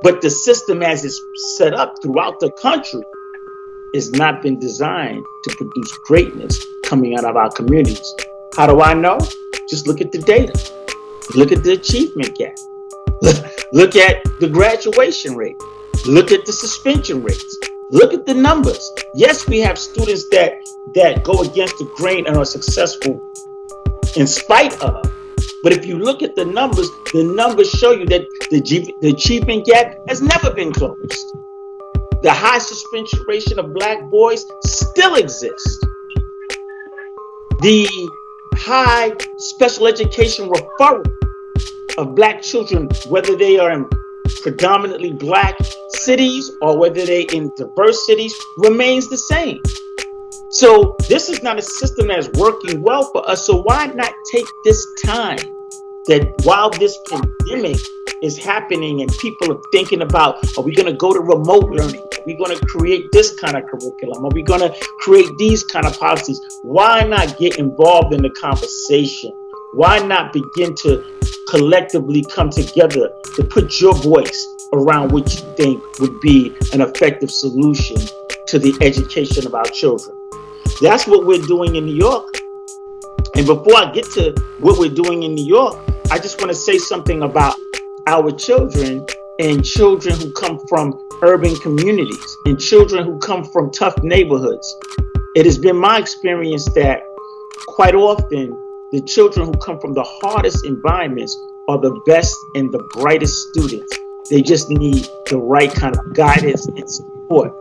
But the system as it's set up throughout the country has not been designed to produce greatness coming out of our communities. How do I know? Just look at the data. Look at the achievement gap. Look at the graduation rate. Look at the suspension rates. Look at the numbers. Yes, we have students that go against the grain and are successful in spite of. But if you look at the numbers show you that the achievement gap has never been closed. The high suspension rate of Black boys still exists. The high special education referral of Black children, whether they are in predominantly Black cities or whether they in diverse cities, remains the same. So this is not a system that's working well for us. So why not take this time that while this pandemic is happening and people are thinking about, are we going to go to remote learning? Are we going to create this kind of curriculum? Are we going to create these kind of policies? Why not get involved in the conversation? Why not begin to collectively come together to put your voice around what you think would be an effective solution to the education of our children? That's what we're doing in New York. And before I get to what we're doing in New York, I just want to say something about our children and children who come from urban communities and children who come from tough neighborhoods. It has been my experience that quite often the children who come from the hardest environments are the best and the brightest students. They just need the right kind of guidance and support.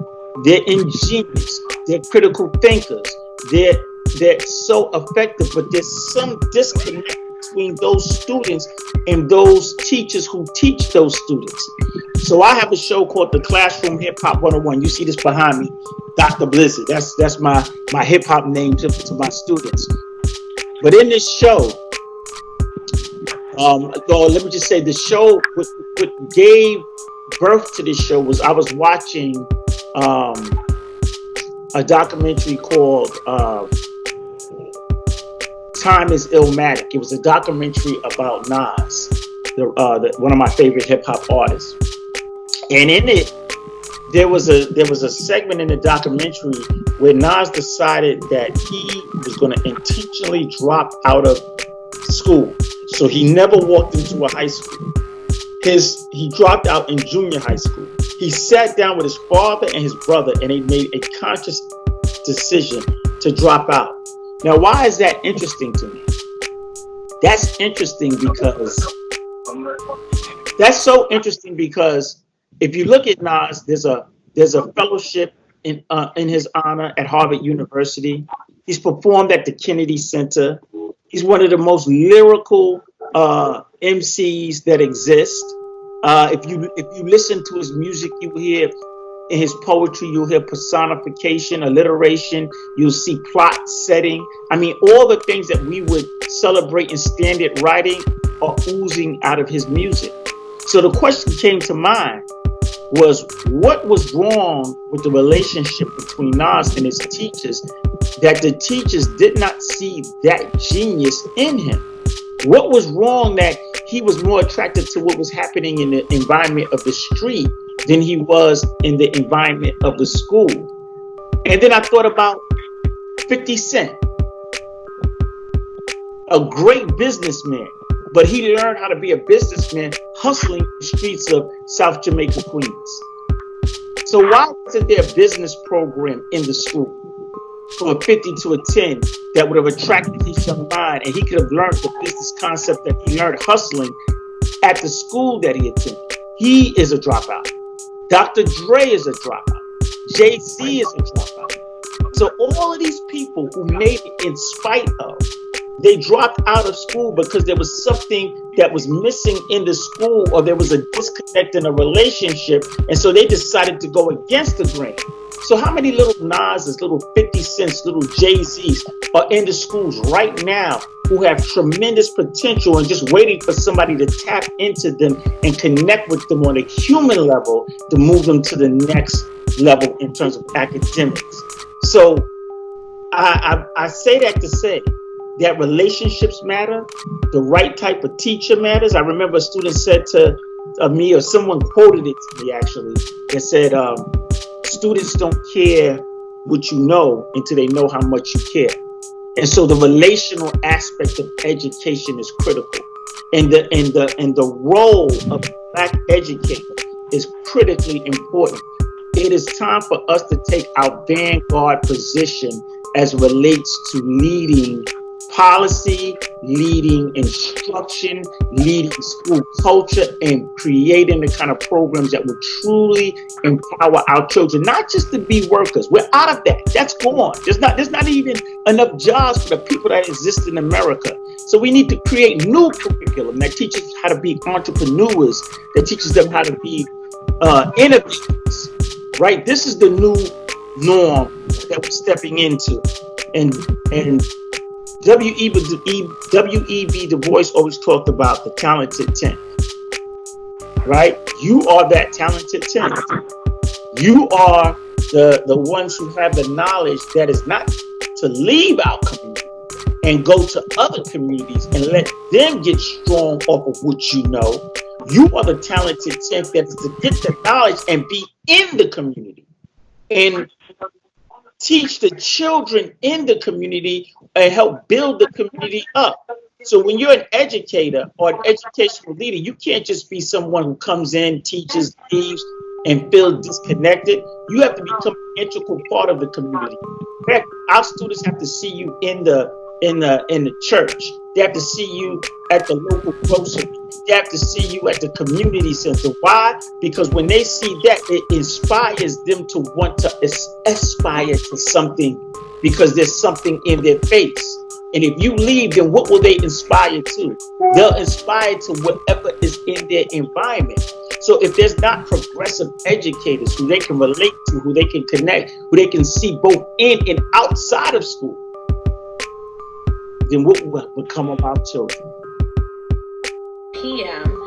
They're ingenious. They're critical thinkers. They're so effective, but there's some disconnect between those students and those teachers who teach those students. So I have a show called The Classroom Hip Hop 101. You see this behind me, Dr. Blizzard. That's my hip hop name to my students. But in this show, let me just say the show, what gave birth to this show was I was watching a documentary called Time is Illmatic. It was a documentary about Nas, one of my favorite hip hop artists. And in it, there was a segment in the documentary where Nas decided that he was going to intentionally drop out of school. So he never walked into a high school. He dropped out in junior high school. He sat down with his father and his brother, and they made a conscious decision to drop out. Now, why is that interesting to me? That's interesting because if you look at Nas, there's a fellowship in his honor at Harvard University. He's performed at the Kennedy Center. He's one of the most lyrical MCs that exist. If you listen to his music, you will hear in his poetry, you'll hear personification, alliteration, you'll see plot setting. I mean, all the things that we would celebrate in standard writing are oozing out of his music. So the question came to mind was, what was wrong with the relationship between Nas and his teachers that the teachers did not see that genius in him? What was wrong that he was more attracted to what was happening in the environment of the street than he was in the environment of the school? And then I thought about 50 Cent, a great businessman, but he learned how to be a businessman hustling the streets of South Jamaica, Queens. So why wasn't there a business program in the school from a 50 to a 10 that would have attracted his young mind, and he could have learned the business concept that he learned hustling at the school that he attended? He is a dropout. Dr. Dre is a dropout. Jay-Z is a dropout. So all of these people who made it in spite of, they dropped out of school because there was something that was missing in the school, or there was a disconnect in a relationship, and so they decided to go against the grain. So how many little Nas's, little 50 Cents, little Jay-Z's are in the schools right now who have tremendous potential and just waiting for somebody to tap into them and connect with them on a human level to move them to the next level in terms of academics? So I say that to say that relationships matter. The right type of teacher matters. I remember a student said to of me, or someone quoted it to me actually. It said, students don't care what you know until they know how much you care. And so the relational aspect of education is critical. And the role of Black educator is critically important. It is time for us to take our vanguard position as relates to leading policy, leading instruction, leading school culture, and creating the kind of programs that will truly empower our children, not just to be workers. We're out of that. That's gone. There's not even enough jobs for the people that exist in America. So we need to create new curriculum that teaches how to be entrepreneurs, that teaches them how to be innovators, right? This is the new norm that we're stepping into. And W.E.B. Du Bois always talked about the talented 10, right? You are that talented 10. You are the ones who have the knowledge that is not to leave our community and go to other communities and let them get strong off of what you know. You are the talented 10 that is to get the knowledge and be in the community and teach the children in the community and help build the community up. So when you're an educator or an educational leader, you can't just be someone who comes in, teaches, leaves, and feels disconnected. You have to become an integral part of the community. Our students have to see you in the church. They have to see you at the local grocery. They have to see you at the community center. Why? Because when they see that, it inspires them to want to aspire to something, because there's something in their face. And if you leave, then what will they inspire to? They'll inspire to whatever is in their environment. So if there's not progressive educators who they can relate to, who they can connect, who they can see both in and outside of school, then what will become of our children? PM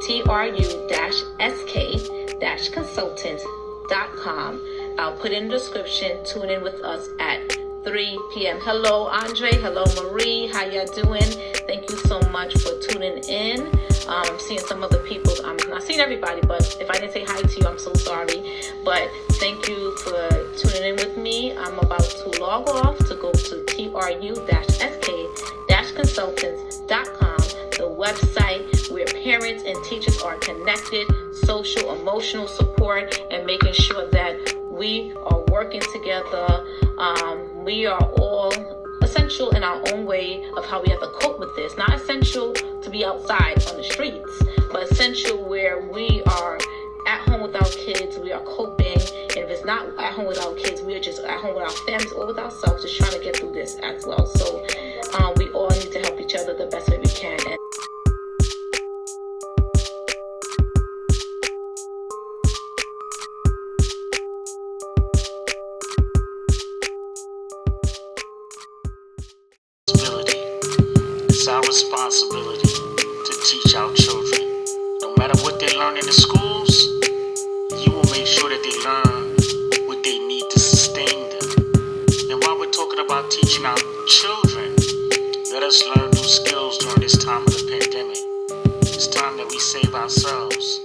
TRU-SK-consultant.com. I'll put in the description. Tune in with us at 3 p.m. Hello, Andre. Hello, Marie. How y'all doing? Thank you so much for tuning in. I'm seeing some other people. I'm not seeing everybody, but if I didn't say hi to you, I'm so sorry. But thank you for tuning in with me. I'm about to log off to go to TRU-SK-consultants.com, the website where parents and teachers are connected, social, emotional support, and making sure that we are working together. We are all essential in our own way of how we have to cope with this. Not essential to be outside on the streets, but essential where we are at home with our kids, we are coping. And if it's not at home with our kids, we are just at home with our families or with ourselves, just trying to get through this as well. So we all need to help each other the best way we can. And it's our responsibility to teach our children. No matter what they learn in the schools, you will make sure that they learn what they need to sustain them. And while we're talking about teaching our children, let us learn new skills during this time of the pandemic. It's time that we save ourselves.